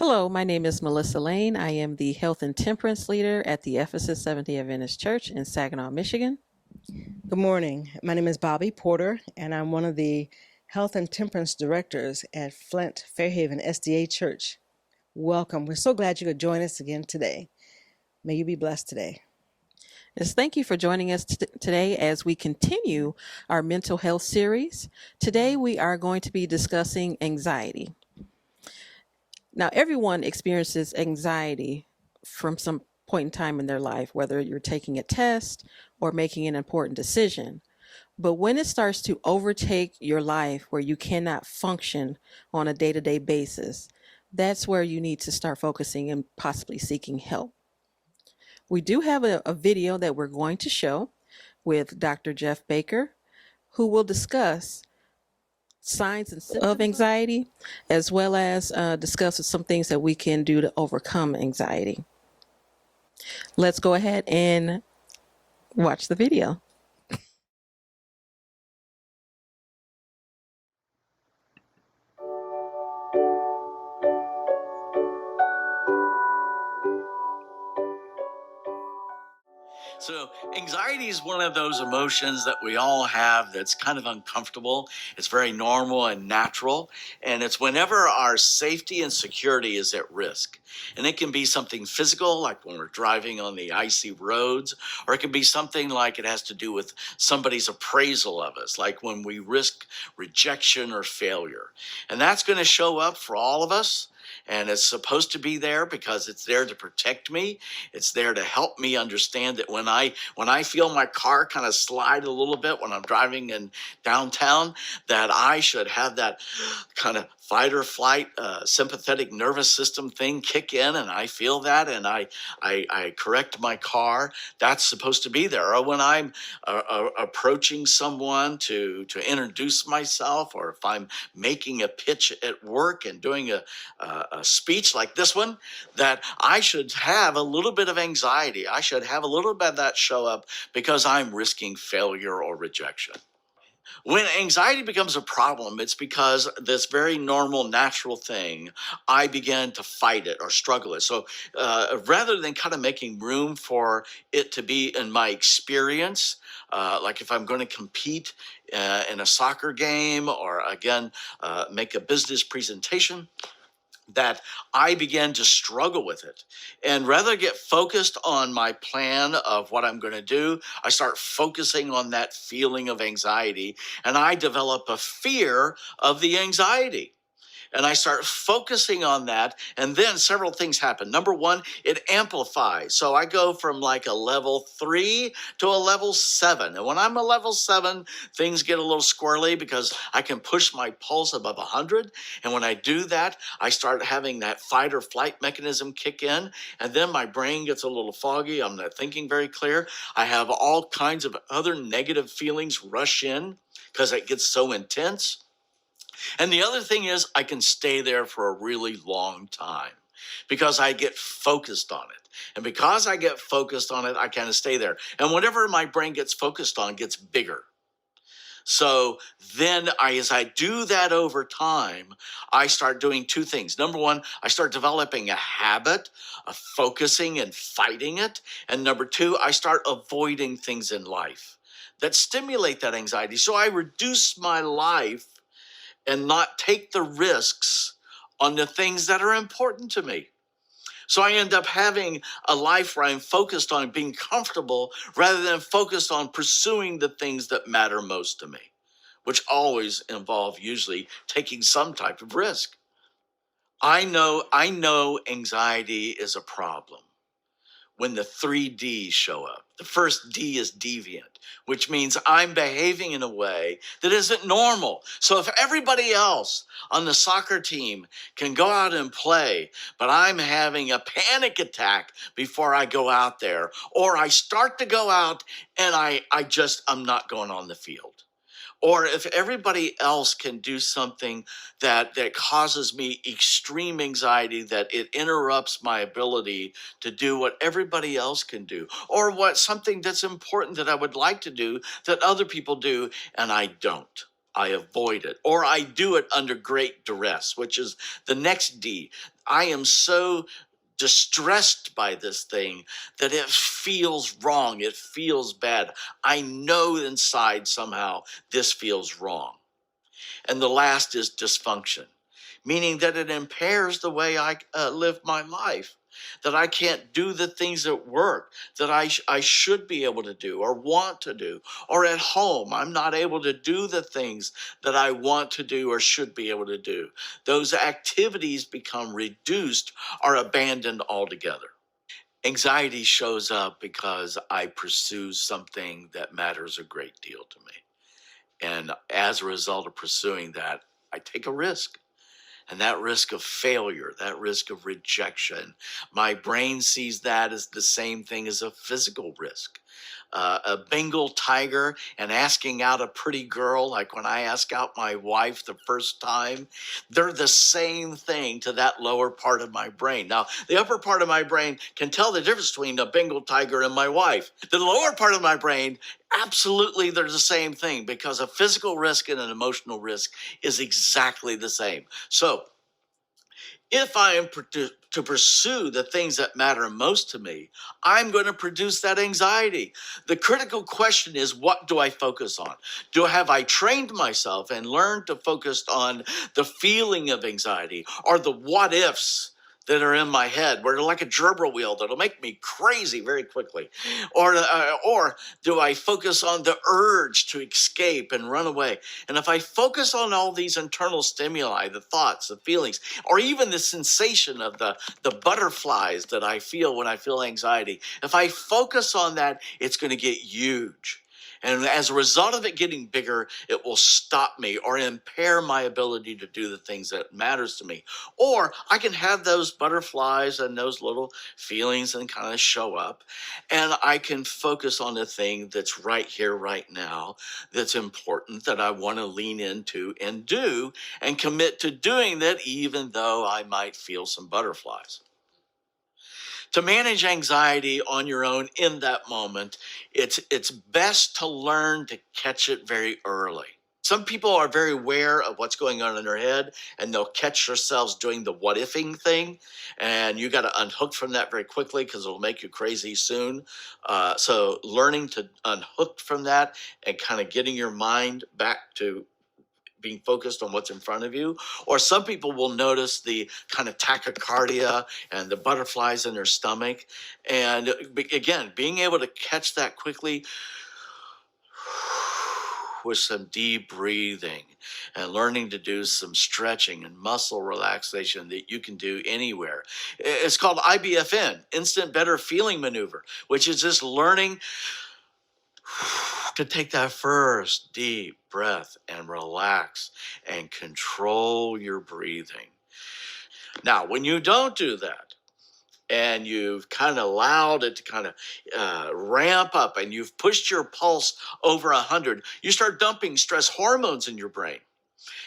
Hello, my name is Melissa Lane. I am the Health and Temperance Leader at the Ephesus Seventh-day Adventist Church in Saginaw, Michigan. Good morning. My name is Bobby Porter, and I'm one of the Health and Temperance Directors at Flint Fairhaven SDA Church. Welcome. We're so glad you could join us again today. May you be blessed today. Yes, thank you for joining us today as we continue our mental health series. Today we are going to be discussing anxiety. Now, everyone experiences anxiety from some point in time in their life, whether you're taking a test or making an important decision. But when it starts to overtake your life where you cannot function on a day-to-day basis, that's where you need to start focusing and possibly seeking help. We do have a video that we're going to show with Dr. Jeff Baker, who will discuss signs and symptoms of anxiety, as well as discuss some things that we can do to overcome anxiety. Let's go ahead and watch the video. So, anxiety is one of those emotions that we all have that's kind of uncomfortable. It's very normal and natural. And it's whenever our safety and security is at risk. And it can be something physical, like when we're driving on the icy roads, or it can be something like it has to do with somebody's appraisal of us, like when we risk rejection or failure. And that's going to show up for all of us. And it's supposed to be there because it's there to protect me. It's there to help me understand that when I feel my car kind of slide a little bit when I'm driving in downtown, that I should have that kind of fight or flight sympathetic nervous system thing kick in, and I feel that, and I correct my car. That's supposed to be there. Or when I'm approaching someone to introduce myself, or if I'm making a pitch at work and doing a speech like this one, that I should have a little bit of anxiety. I should have a little bit of that show up because I'm risking failure or rejection. When anxiety becomes a problem, it's because this very normal, natural thing, I begin to fight it or struggle it. So rather than kind of making room for it to be in my experience, like if I'm going to compete in a soccer game, or again, make a business presentation, that I began to struggle with it. And rather get focused on my plan of what I'm going to do, I start focusing on that feeling of anxiety, and I develop a fear of the anxiety. And I start focusing on that, and then several things happen. Number one, it amplifies. So I go from like a level 3 to a level 7. And when I'm a level 7, things get a little squirrely because I can push my pulse above 100. And when I do that, I start having that fight or flight mechanism kick in. And then my brain gets a little foggy. I'm not thinking very clear. I have all kinds of other negative feelings rush in because it gets so intense. And the other thing is, I can stay there for a really long time because I get focused on it. And because I get focused on it, I kind of stay there. And whatever my brain gets focused on gets bigger. So then as I do that over time, I start doing two things. Number one, I start developing a habit of focusing and fighting it. And number two, I start avoiding things in life that stimulate that anxiety. So I reduce my life and not take the risks on the things that are important to me. So I end up having a life where I'm focused on being comfortable rather than focused on pursuing the things that matter most to me, which always involve usually taking some type of risk. I know anxiety is a problem when the 3Ds show up. The first D is deviant, which means I'm behaving in a way that isn't normal. So if everybody else on the soccer team can go out and play, but I'm having a panic attack before I go out there, or I start to go out and I'm not going on the field. Or if everybody else can do something that causes me extreme anxiety, that it interrupts my ability to do what everybody else can do, or what something that's important that I would like to do that other people do and I don't. I avoid it, or I do it under great duress, which is the next D. I am so distressed by this thing that it feels wrong. It feels bad. I know inside somehow this feels wrong. And the last is dysfunction, meaning that it impairs the way I live my life, that I can't do the things at work that I should be able to do or want to do, or at home, I'm not able to do the things that I want to do or should be able to do. Those activities become reduced or abandoned altogether. Anxiety shows up because I pursue something that matters a great deal to me. And as a result of pursuing that, I take a risk. And that risk of failure, that risk of rejection, my brain sees that as the same thing as a physical risk. A Bengal tiger and asking out a pretty girl, like when I ask out my wife the first time, they're the same thing to that lower part of my brain. Now, the upper part of my brain can tell the difference between a Bengal tiger and my wife. The lower part of my brain, absolutely, they're the same thing, because a physical risk and an emotional risk is exactly the same. So, if I am to pursue the things that matter most to me, I'm going to produce that anxiety. The critical question is, what do I focus on? Have I trained myself and learned to focus on the feeling of anxiety, or the what ifs that are in my head, where they're like a gerbil wheel that'll make me crazy very quickly? Or do I focus on the urge to escape and run away? And if I focus on all these internal stimuli, the thoughts, the feelings, or even the sensation of the butterflies that I feel when I feel anxiety, if I focus on that, it's going to get huge. And as a result of it getting bigger, it will stop me or impair my ability to do the things that matters to me. Or I can have those butterflies and those little feelings and kind of show up, and I can focus on the thing that's right here, right now, that's important, that I want to lean into and do, and commit to doing that, even though I might feel some butterflies. To manage anxiety on your own in that moment, it's best to learn to catch it very early. Some people are very aware of what's going on in their head, and they'll catch themselves doing the what ifing thing, and you got to unhook from that very quickly, because it'll make you crazy soon. So learning to unhook from that and kind of getting your mind back to being focused on what's in front of you. Or some people will notice the kind of tachycardia and the butterflies in their stomach. And again, being able to catch that quickly with some deep breathing and learning to do some stretching and muscle relaxation that you can do anywhere. It's called IBFN, Instant Better Feeling Maneuver, which is just learning to take that first deep breath and relax and control your breathing. Now, when you don't do that, and you've kind of allowed it to kind of ramp up, and you've pushed your pulse over 100, you start dumping stress hormones in your brain.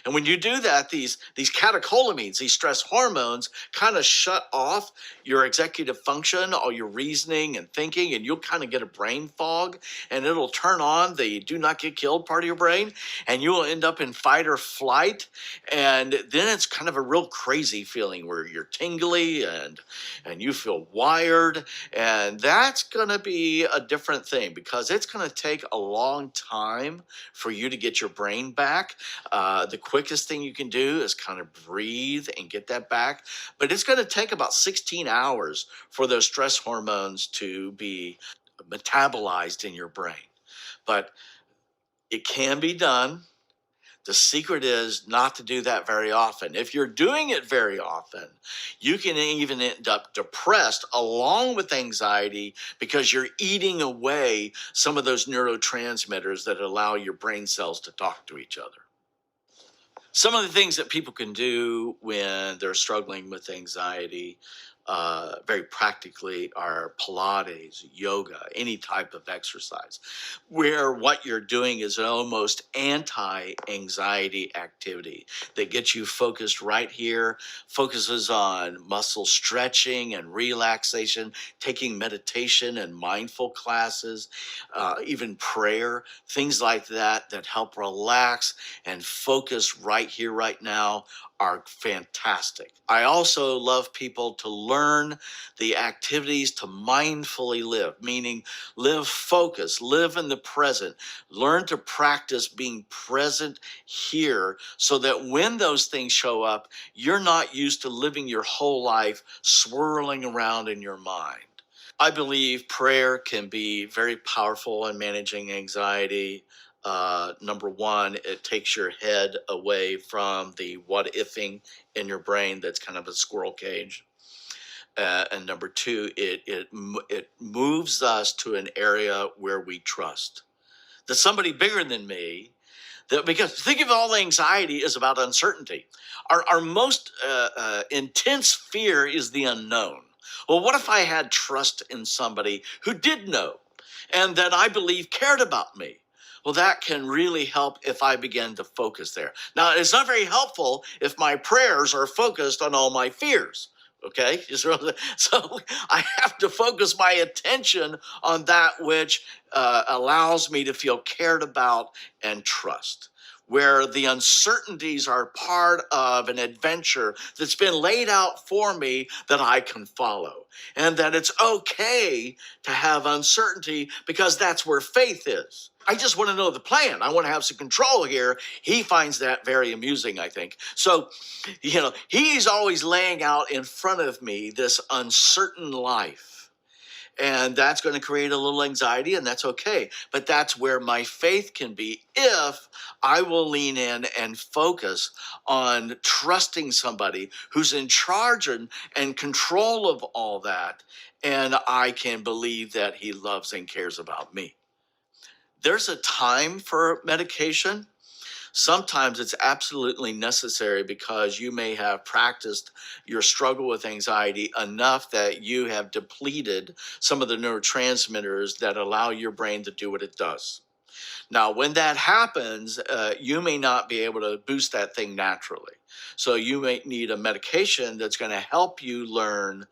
And when you do that, these catecholamines, these stress hormones, kind of shut off your executive function, all your reasoning and thinking, and you'll kind of get a brain fog, and it'll turn on the do not get killed part of your brain, and you will end up in fight or flight. And then it's kind of a real crazy feeling where you're tingly and you feel wired. And that's going to be a different thing, because it's going to take a long time for you to get your brain back. The quickest thing you can do is kind of breathe and get that back. But it's going to take about 16 hours for those stress hormones to be metabolized in your brain. But it can be done. The secret is not to do that very often. If you're doing it very often, you can even end up depressed along with anxiety, because you're eating away some of those neurotransmitters that allow your brain cells to talk to each other. Some of the things that people can do when they're struggling with anxiety, very practically, are Pilates, yoga, any type of exercise, where what you're doing is an almost anti-anxiety activity that gets you focused right here, focuses on muscle stretching and relaxation, taking meditation and mindful classes, even prayer, things like that, that help relax and focus right here, right now, are fantastic. I also love people to learn the activities to mindfully live, meaning live focused, live in the present, learn to practice being present here so that when those things show up, you're not used to living your whole life swirling around in your mind. I believe prayer can be very powerful in managing anxiety. Number one, it takes your head away from the what ifing in your brain that's kind of a squirrel cage. And number two, it moves us to an area where we trust that somebody bigger than me. That, because think of all the anxiety is about uncertainty. Our most intense fear is the unknown. Well, what if I had trust in somebody who did know and that I believe cared about me? Well, that can really help if I begin to focus there. Now, it's not very helpful if my prayers are focused on all my fears. Okay, so I have to focus my attention on that which allows me to feel cared about and trust, where the uncertainties are part of an adventure that's been laid out for me that I can follow, and that it's okay to have uncertainty because that's where faith is. I just want to know the plan. I want to have some control here. He finds that very amusing, I think. So, he's always laying out in front of me this uncertain life. And that's going to create a little anxiety, and that's okay. But that's where my faith can be if I will lean in and focus on trusting somebody who's in charge and control of all that. And I can believe that he loves and cares about me. There's a time for medication. Sometimes it's absolutely necessary because you may have practiced your struggle with anxiety enough that you have depleted some of the neurotransmitters that allow your brain to do what it does. Now, when that happens, you may not be able to boost that thing naturally. So you may need a medication that's going to help you learn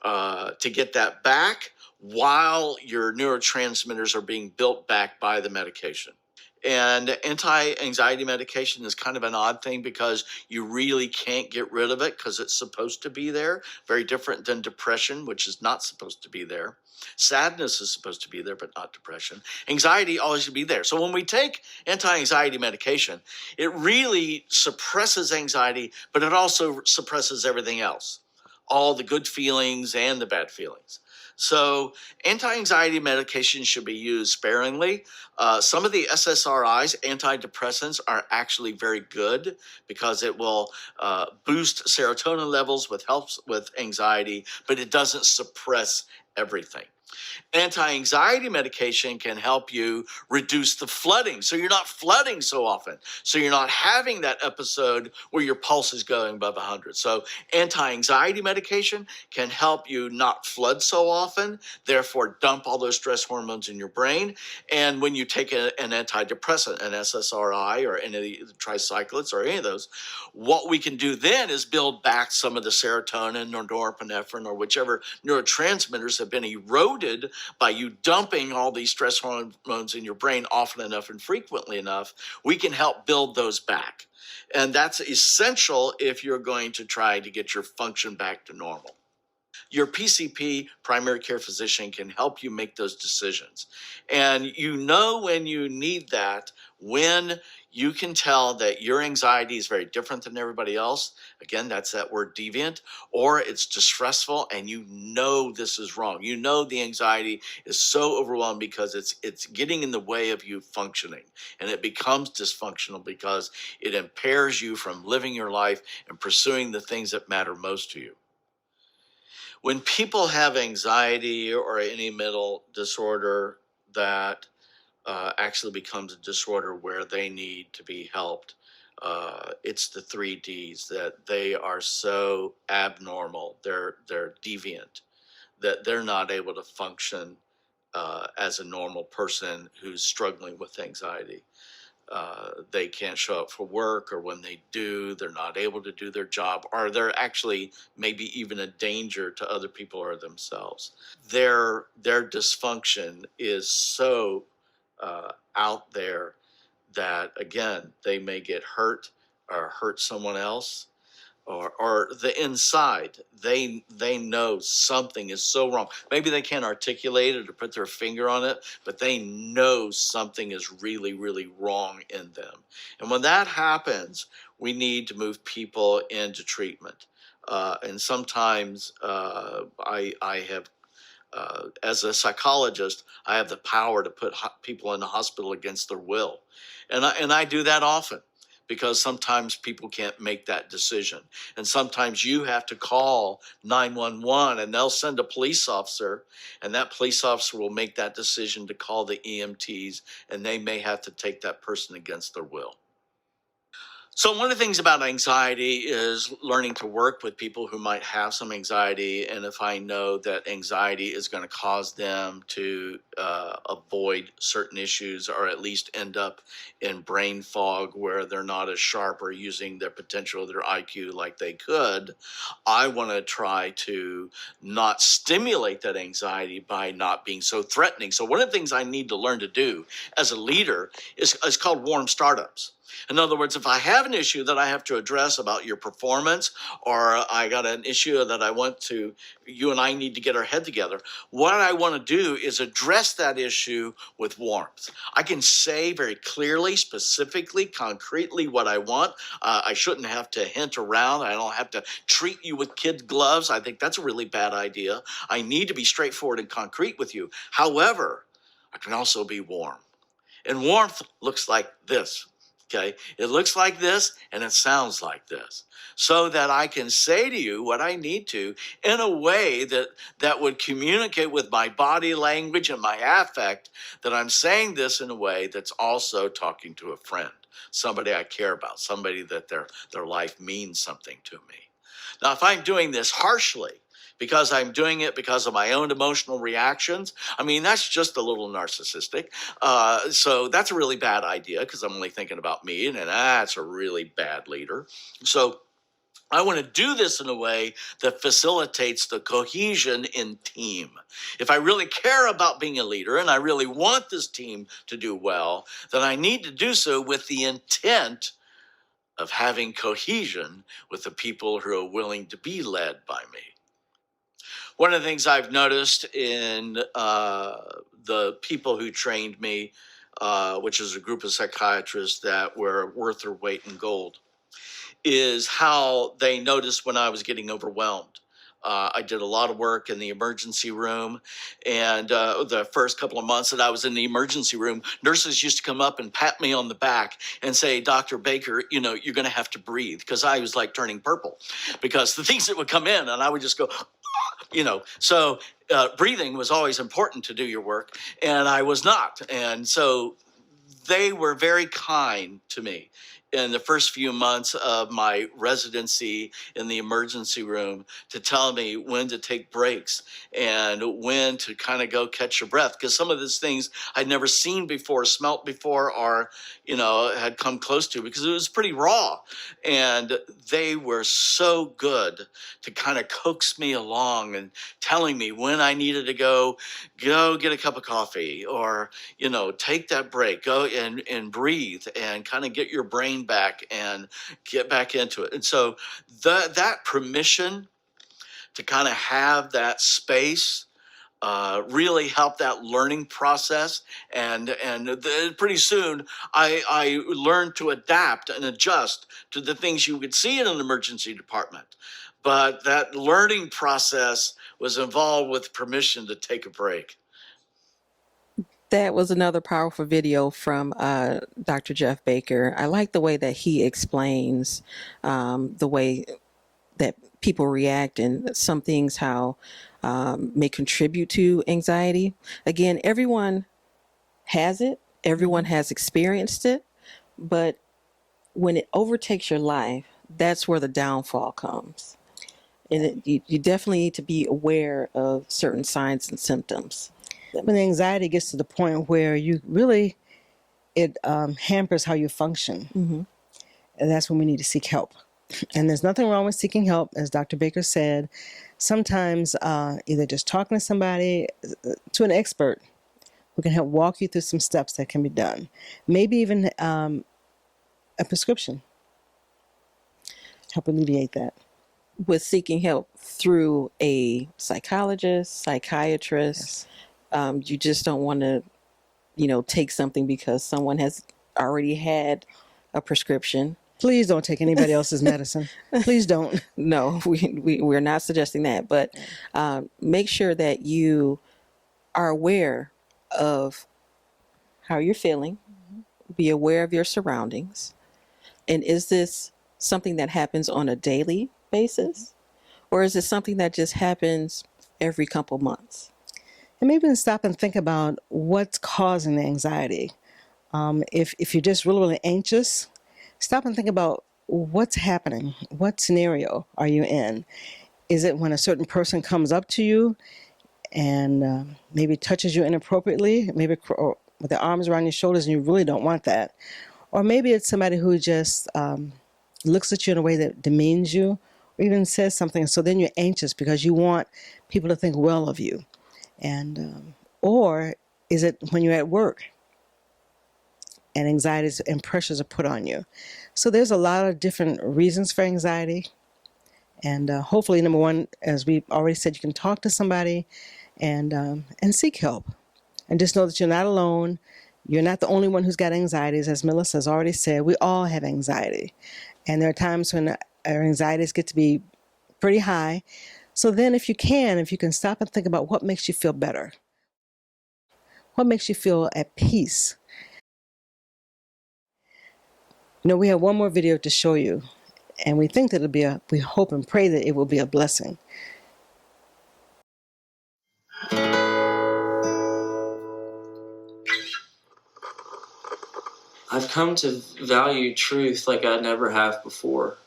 to get that back while your neurotransmitters are being built back by the medication. And anti-anxiety medication is kind of an odd thing because you really can't get rid of it because it's supposed to be there. Very different than depression, which is not supposed to be there. Sadness is supposed to be there, but not depression. Anxiety always should be there. So when we take anti-anxiety medication, it really suppresses anxiety, but it also suppresses everything else, all the good feelings and the bad feelings. So anti-anxiety medication should be used sparingly. Some of the SSRIs, antidepressants, are actually very good because it will boost serotonin levels, which helps with anxiety, but it doesn't suppress everything. Anti-anxiety medication can help you reduce the flooding. So you're not flooding so often. So you're not having that episode where your pulse is going above 100. So anti-anxiety medication can help you not flood so often, therefore dump all those stress hormones in your brain. And when you take an antidepressant, an SSRI or any of the tricyclics or any of those, what we can do then is build back some of the serotonin or norepinephrine or whichever neurotransmitters have been eroded by you dumping all these stress hormones in your brain often enough and frequently enough. We can help build those back. And that's essential if you're going to try to get your function back to normal. Your PCP, primary care physician, can help you make those decisions. And you know when you need that, when you can tell that your anxiety is very different than everybody else. Again, that's that word deviant, or it's distressful and you know this is wrong. You know the anxiety is so overwhelmed because it's getting in the way of you functioning, and it becomes dysfunctional because it impairs you from living your life and pursuing the things that matter most to you. When people have anxiety or any mental disorder that actually becomes a disorder where they need to be helped, it's the 3Ds, that they are so abnormal, they're deviant, that they're not able to function as a normal person who's struggling with anxiety. They can't show up for work, or when they do, they're not able to do their job, or they're actually maybe even a danger to other people or themselves. Their dysfunction is so out there that, again, they may get hurt or hurt someone else. or the inside, they know something is so wrong. Maybe they can't articulate it or put their finger on it, but they know something is really, really wrong in them. And when that happens, we need to move people into treatment. And sometimes I have, as a psychologist, I have the power to put people in the hospital against their will. And I do that often, because sometimes people can't make that decision. And sometimes you have to call 911 and they'll send a police officer, and that police officer will make that decision to call the EMTs, and they may have to take that person against their will. So one of the things about anxiety is learning to work with people who might have some anxiety. And if I know that anxiety is going to cause them to avoid certain issues, or at least end up in brain fog where they're not as sharp or using their potential, their IQ like they could, I want to try to not stimulate that anxiety by not being so threatening. So one of the things I need to learn to do as a leader is called warm startups. In other words, if I have an issue that I have to address about your performance, or I got an issue that you and I need to get our head together, what I want to do is address that issue with warmth. I can say very clearly, specifically, concretely what I want. I shouldn't have to hint around. I don't have to treat you with kid gloves. I think that's a really bad idea. I need to be straightforward and concrete with you. However, I can also be warm. And warmth looks like this. Okay, it looks like this and it sounds like this, so that I can say to you what I need to in a way that would communicate with my body language and my affect, that I'm saying this in a way that's also talking to a friend, somebody I care about, somebody that their life means something to me. Now, if I'm doing this harshly, because I'm doing it because of my own emotional reactions, I mean, that's just a little narcissistic. So that's a really bad idea, because I'm only thinking about me, and that's a really bad leader. So I want to do this in a way that facilitates the cohesion in team. If I really care about being a leader and I really want this team to do well, then I need to do so with the intent of having cohesion with the people who are willing to be led by me. One of the things I've noticed in the people who trained me, which is a group of psychiatrists that were worth their weight in gold, is how they noticed when I was getting overwhelmed. I did a lot of work in the emergency room, and the first couple of months that I was in the emergency room, nurses used to come up and pat me on the back and say, "Dr. Baker, you're going to have to breathe," because I was like turning purple, because the things that would come in, and I would just go, so breathing was always important to do your work, and I was not. And so they were very kind to me in the first few months of my residency in the emergency room, to tell me when to take breaks and when to kind of go catch your breath. Because some of these things I'd never seen before, smelt before, or, had come close to, because it was pretty raw. And they were so good to kind of coax me along and telling me when I needed to go get a cup of coffee, or, take that break, go and breathe and kind of get your brain back and get back into it. And so that permission to kind of have that space really helped that learning process. And pretty soon I learned to adapt and adjust to the things you would see in an emergency department. But that learning process was involved with permission to take a break. That was another powerful video from Dr. Jeff Baker. I like the way that he explains the way that people react, and some things how may contribute to anxiety. Again, everyone has it, everyone has experienced it, but when it overtakes your life, that's where the downfall comes. And you definitely need to be aware of certain signs and symptoms. When the anxiety gets to the point where it hampers how you function, and that's when we need to seek help. And there's nothing wrong with seeking help, as Dr. Baker said. Sometimes either just talking to somebody, to an expert who can help walk you through some steps that can be done. Maybe even a prescription. help alleviate that. With seeking help through a psychologist, psychiatrist, Yes. you just don't want to, take something because someone has already had a prescription. Please don't take anybody else's medicine. Please don't. No, we're not suggesting that, but make sure that you are aware of how you're feeling, be aware of your surroundings. And is this something that happens on a daily basis? Or is it something that just happens every couple months? And maybe stop and think about what's causing the anxiety. If you're just really, really anxious, stop and think about what's happening. What scenario are you in? Is it when a certain person comes up to you and maybe touches you inappropriately, maybe with their arms around your shoulders, and you really don't want that? Or maybe it's somebody who just looks at you in a way that demeans you, or even says something. So then you're anxious because you want people to think well of you. And or is it when you're at work and anxieties and pressures are put on you? So there's a lot of different reasons for anxiety. And hopefully, number one, as we already said, you can talk to somebody and seek help. And just know that you're not alone. You're not the only one who's got anxieties. As Melissa has already said, we all have anxiety. And there are times when our anxieties get to be pretty high. So then if you can stop and think about what makes you feel better. What makes you feel at peace? We have one more video to show you. And we think that we hope and pray that it will be a blessing. I've come to value truth like I never have before.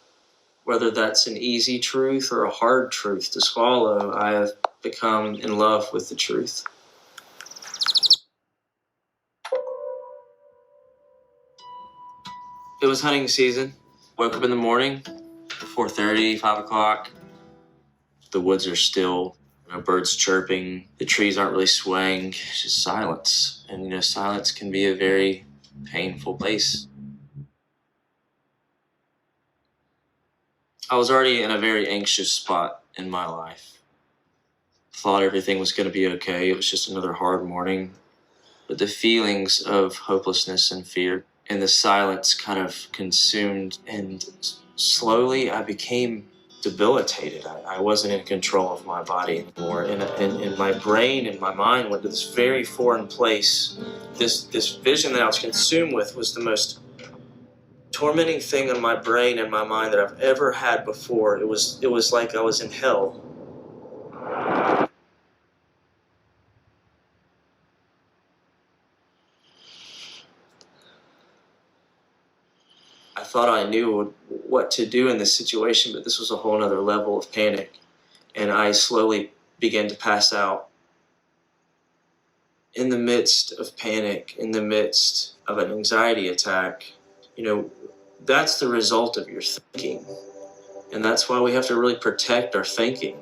Whether that's an easy truth or a hard truth to swallow, I have become in love with the truth. It was hunting season. Woke up in the morning, 4:30, 5 o'clock. The woods are still, birds chirping. The trees aren't really swaying. It's just silence. And, silence can be a very painful place. I was already in a very anxious spot in my life. Thought everything was going to be okay. It was just another hard morning. But the feelings of hopelessness and fear and the silence kind of consumed, and slowly I became debilitated. I wasn't in control of my body anymore. And my brain and my mind went to this very foreign place. This vision that I was consumed with was the most tormenting thing in my brain and my mind that I've ever had before. It was like I was in hell. I thought I knew what to do in this situation, but this was a whole nother level of panic. And I slowly began to pass out. In the midst of panic, in the midst of an anxiety attack, that's the result of your thinking. And that's why we have to really protect our thinking.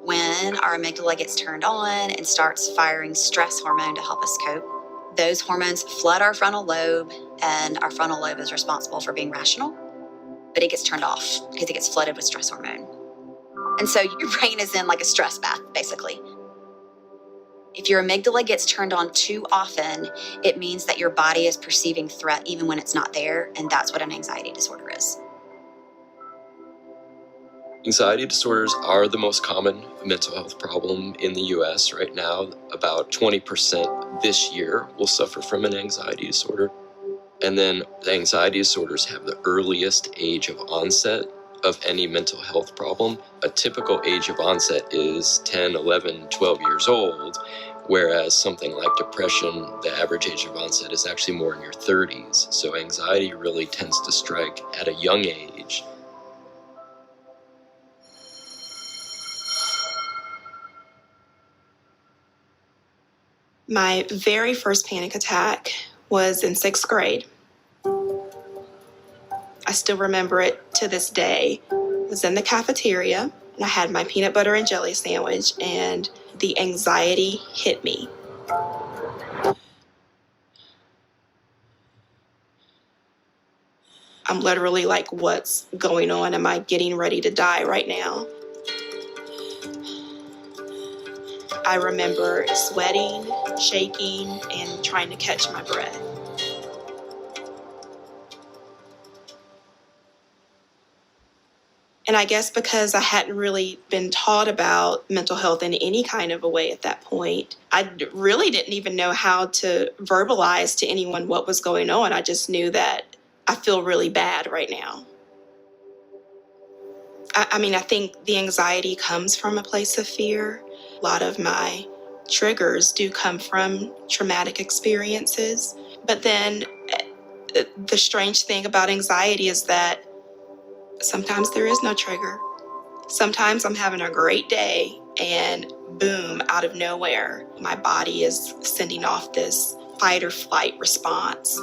When our amygdala gets turned on and starts firing stress hormone to help us cope, those hormones flood our frontal lobe, and our frontal lobe is responsible for being rational, but it gets turned off because it gets flooded with stress hormone. And so your brain is in like a stress bath, basically. If your amygdala gets turned on too often, it means that your body is perceiving threat even when it's not there, and that's what an anxiety disorder is. Anxiety disorders are the most common mental health problem in the US right now. About 20% this year will suffer from an anxiety disorder. And then the anxiety disorders have the earliest age of onset of any mental health problem. A typical age of onset is 10, 11, 12 years old, whereas something like depression, the average age of onset is actually more in your 30s. So anxiety really tends to strike at a young age. My very first panic attack was in 6th grade. I still remember it to this day. I was in the cafeteria and I had my peanut butter and jelly sandwich, and the anxiety hit me. I'm literally like, what's going on? Am I getting ready to die right now? I remember sweating, shaking, and trying to catch my breath. And I guess because I hadn't really been taught about mental health in any kind of a way at that point, I really didn't even know how to verbalize to anyone what was going on. I just knew that I feel really bad right now. I mean, I think the anxiety comes from a place of fear. A lot of my triggers do come from traumatic experiences. But then the strange thing about anxiety is that sometimes there is no trigger. Sometimes I'm having a great day and boom, out of nowhere, my body is sending off this fight or flight response.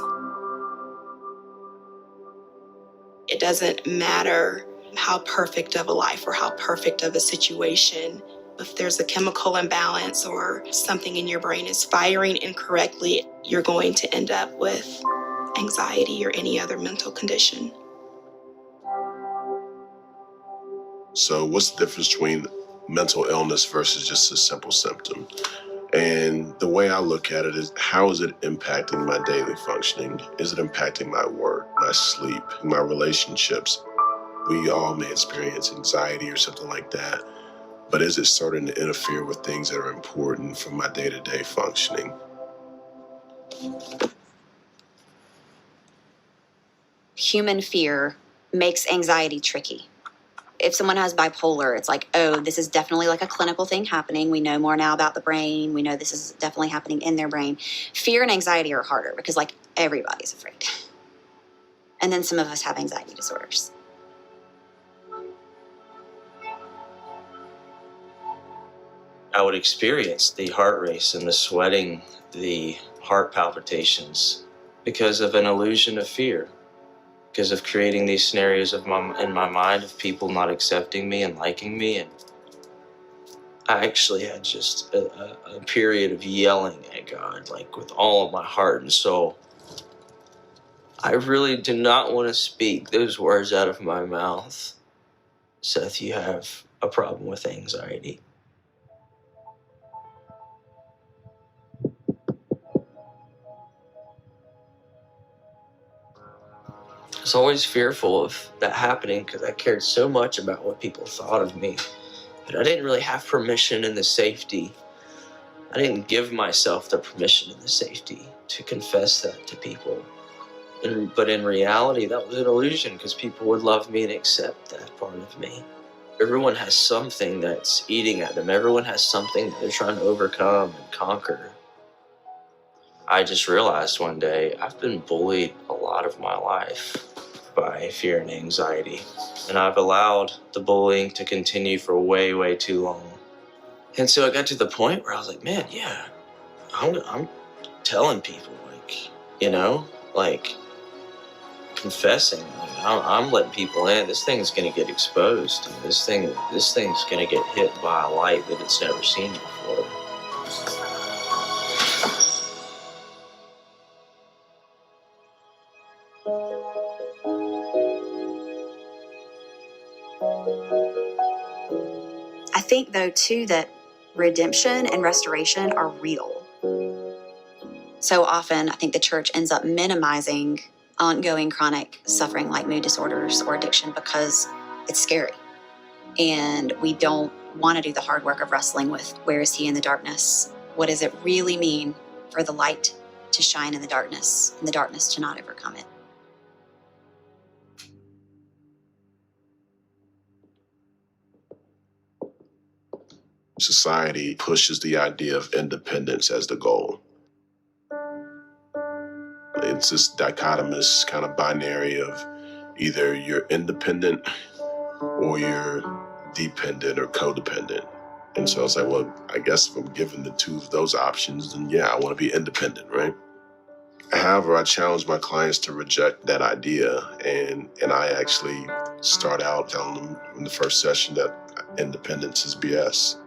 It doesn't matter how perfect of a life or how perfect of a situation. If there's a chemical imbalance or something in your brain is firing incorrectly, you're going to end up with anxiety or any other mental condition. So what's the difference between mental illness versus just a simple symptom? And the way I look at it is, how is it impacting my daily functioning? Is it impacting my work, my sleep, my relationships? We all may experience anxiety or something like that, but is it starting to interfere with things that are important for my day-to-day functioning? Human fear makes anxiety tricky. If someone has bipolar, it's like, oh, this is definitely like a clinical thing happening. We know more now about the brain. We know this is definitely happening in their brain. Fear and anxiety are harder because like everybody's afraid. And then some of us have anxiety disorders. I would experience the heart race and the sweating, the heart palpitations because of an illusion of fear, because of creating these scenarios in my mind of people not accepting me and liking me. And I actually had just a period of yelling at God, like with all of my heart and soul. I really do not want to speak those words out of my mouth. Seth, you have a problem with anxiety. I was always fearful of that happening because I cared so much about what people thought of me. But I didn't really have permission and the safety. I didn't give myself the permission and the safety to confess that to people. But in reality, that was an illusion because people would love me and accept that part of me. Everyone has something that's eating at them. Everyone has something that they're trying to overcome and conquer. I just realized one day I've been bullied a lot of my life by fear and anxiety. And I've allowed the bullying to continue for way, way too long. And so I got to the point where I was like, man, yeah, I'm telling people, like, you know, like confessing. I'm letting people in. This thing's gonna get exposed. This thing's gonna get hit by a light that it's never seen before. I think, though, too, that redemption and restoration are real. So often, I think the church ends up minimizing ongoing chronic suffering like mood disorders or addiction because it's scary. And we don't want to do the hard work of wrestling with where is he in the darkness? What does it really mean for the light to shine in the darkness and the darkness to not overcome it? Society pushes the idea of independence as the goal. It's this dichotomous kind of binary of either you're independent or you're dependent or codependent. And so it's like, well, I guess if I'm given the two of those options, then yeah, I want to be independent, right? However, I challenge my clients to reject that idea. And I actually start out telling them in the first session that independence is BS.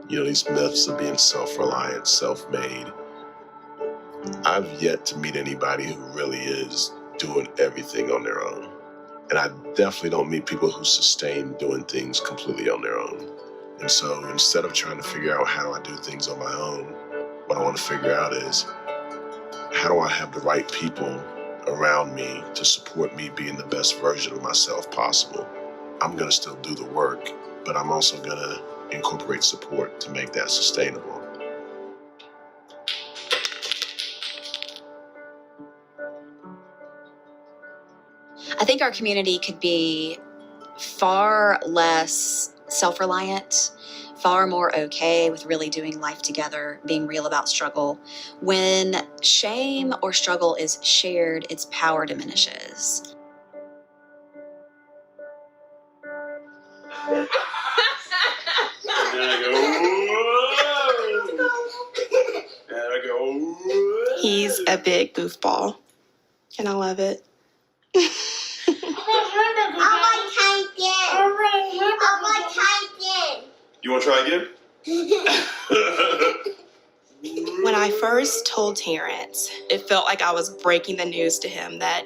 You know, these myths of being self-reliant, self-made, I've yet to meet anybody who really is doing everything on their own. And I definitely don't meet people who sustain doing things completely on their own. And so instead of trying to figure out how do I do things on my own, what I want to figure out is how do I have the right people around me to support me being the best version of myself possible. I'm going to still do the work, but I'm also going to incorporate support to make that sustainable. I think our community could be far less self-reliant, far more okay with really doing life together, being real about struggle. When shame or struggle is shared, its power diminishes. He's a big goofball, and I love it. You want to try again? When I first told Terrence, it felt like I was breaking the news to him that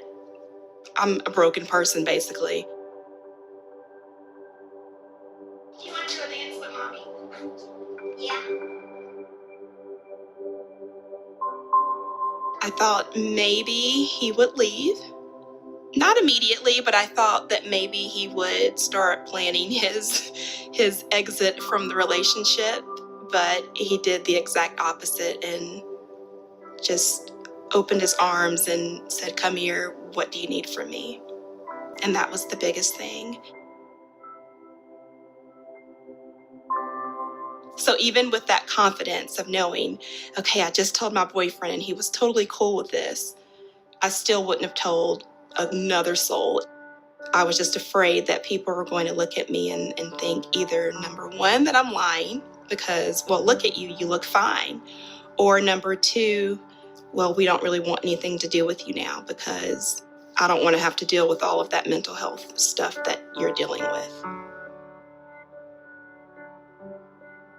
I'm a broken person, basically. Do you want to do a dance with Mommy? Yeah. I thought maybe he would leave. Not immediately, but I thought that maybe he would start planning his exit from the relationship. But he did the exact opposite and just opened his arms and said, "Come here, what do you need from me?" And that was the biggest thing. So even with that confidence of knowing, okay, I just told my boyfriend and he was totally cool with this, I still wouldn't have told another soul. I was just afraid that people were going to look at me and think either, number one, that I'm lying because, well, look at you, you look fine. Or number two, well, we don't really want anything to do with you now because I don't want to have to deal with all of that mental health stuff that you're dealing with.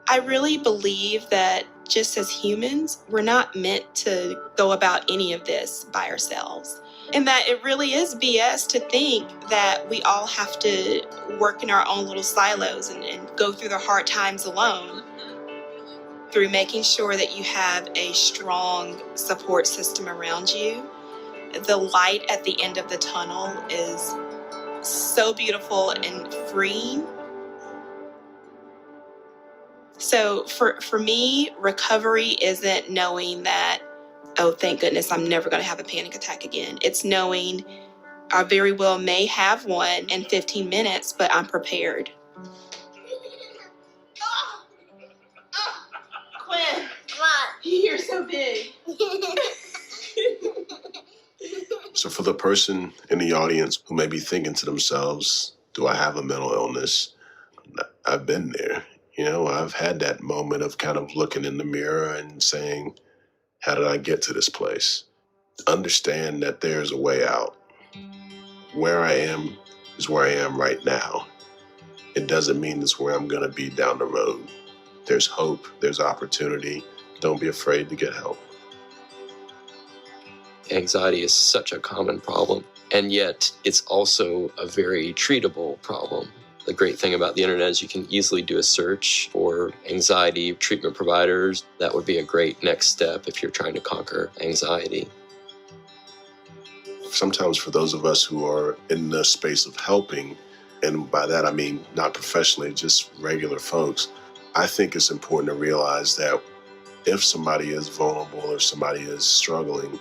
I really believe that just as humans, we're not meant to go about any of this by ourselves. And that it really is BS to think that we all have to work in our own little silos and go through the hard times alone. Through making sure that you have a strong support system around you, the light at the end of the tunnel is so beautiful and freeing. So for me, recovery isn't knowing that, oh, thank goodness, I'm never going to have a panic attack again. It's knowing I very well may have one in 15 minutes, but I'm prepared. Quinn, come on. You're so big. So for the person in the audience who may be thinking to themselves, do I have a mental illness? I've been there. You know, I've had that moment of kind of looking in the mirror and saying, how did I get to this place? Understand that there's a way out. Where I am is where I am right now. It doesn't mean it's where I'm going to be down the road. There's hope, there's opportunity. Don't be afraid to get help. Anxiety is such a common problem, and yet it's also a very treatable problem. The great thing about the internet is you can easily do a search for anxiety treatment providers. That would be a great next step if you're trying to conquer anxiety. Sometimes for those of us who are in the space of helping, and by that I mean not professionally, just regular folks, I think it's important to realize that if somebody is vulnerable or somebody is struggling,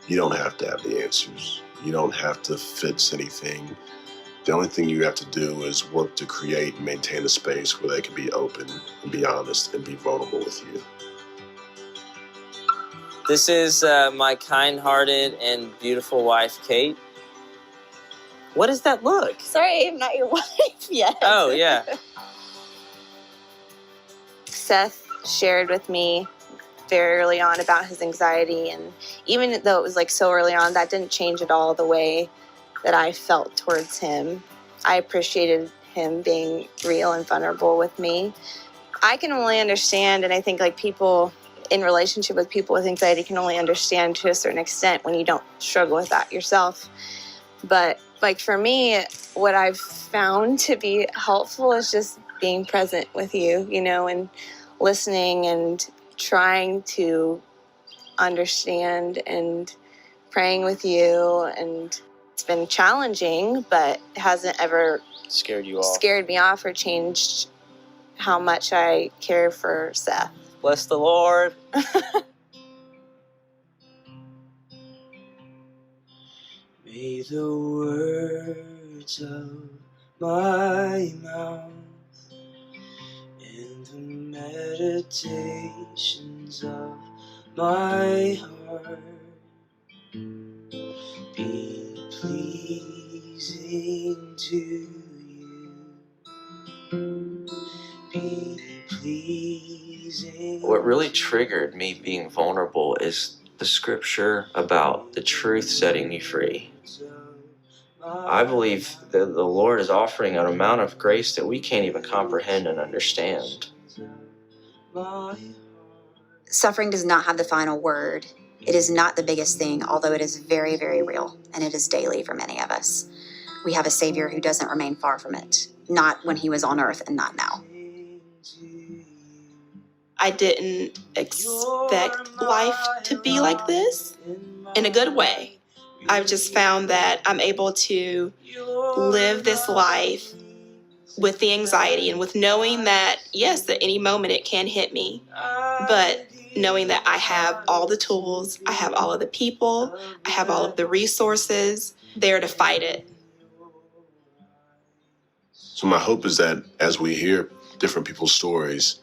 you don't have to have the answers. You don't have to fix anything. The only thing you have to do is work to create and maintain a space where they can be open and be honest and be vulnerable with you. This is my kind-hearted and beautiful wife, Kate. What does that look? Sorry, I'm not your wife yet. Oh, yeah. Seth shared with me very early on about his anxiety, and even though it was like so early on, that didn't change at all the way that I felt towards him. I appreciated him being real and vulnerable with me. I can only understand, and I think like people, in relationship with people with anxiety can only understand to a certain extent when you don't struggle with that yourself. But like for me, what I've found to be helpful is just being present with you, you know, and listening and trying to understand and praying with you. And it's been challenging, but it hasn't ever Scared you off? scared me off or changed how much I care for Seth. Bless the Lord. May the words of my mouth and the meditations of my heart be pleasing to you. Be pleasing. What really triggered me being vulnerable is the scripture about the truth setting you free. I believe that the Lord is offering an amount of grace that we can't even comprehend and understand. Suffering does not have the final word. It is not the biggest thing, although it is very, very real, and it is daily for many of us. We have a Savior who doesn't remain far from it, not when he was on earth and not now. I didn't expect life to be like this in a good way. I've just found that I'm able to live this life with the anxiety and with knowing that, yes, at any moment it can hit me, but knowing that I have all the tools, I have all of the people, I have all of the resources there to fight it. So my hope is that as we hear different people's stories,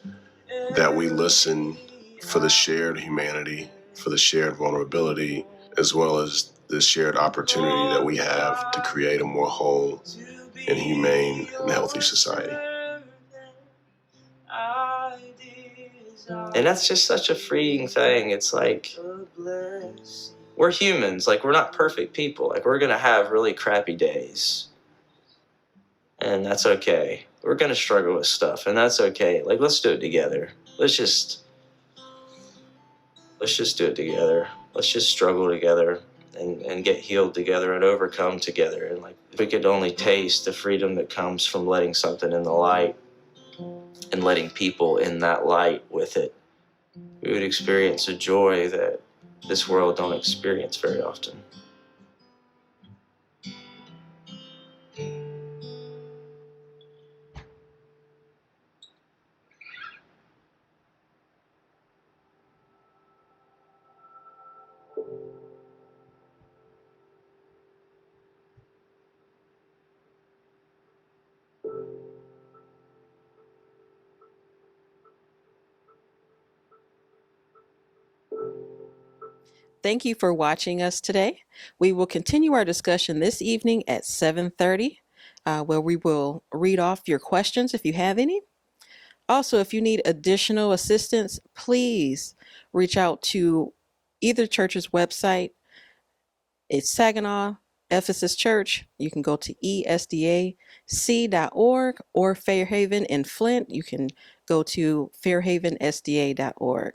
that we listen for the shared humanity, for the shared vulnerability, as well as the shared opportunity that we have to create a more whole and humane and healthy society. And that's just such a freeing thing. It's like, we're humans. Like, we're not perfect people. Like, we're going to have really crappy days. And that's okay. We're going to struggle with stuff, and that's okay. Like, let's do it together. Let's just do it together. Let's just struggle together and get healed together and overcome together. And like, if we could only taste the freedom that comes from letting something in the light and letting people in that light with it, we would experience a joy that this world don't experience very often. Thank you for watching us today. We will continue our discussion this evening at 7:30, where we will read off your questions if you have any. Also, if you need additional assistance, please reach out to either church's website. It's Saginaw Ephesus Church. You can go to esdac.org, or Fairhaven in Flint. You can go to fairhavensda.org.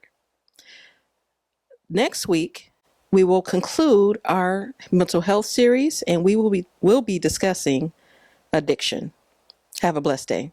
Next week, we will conclude our mental health series, and we will be discussing addiction. Have a blessed day.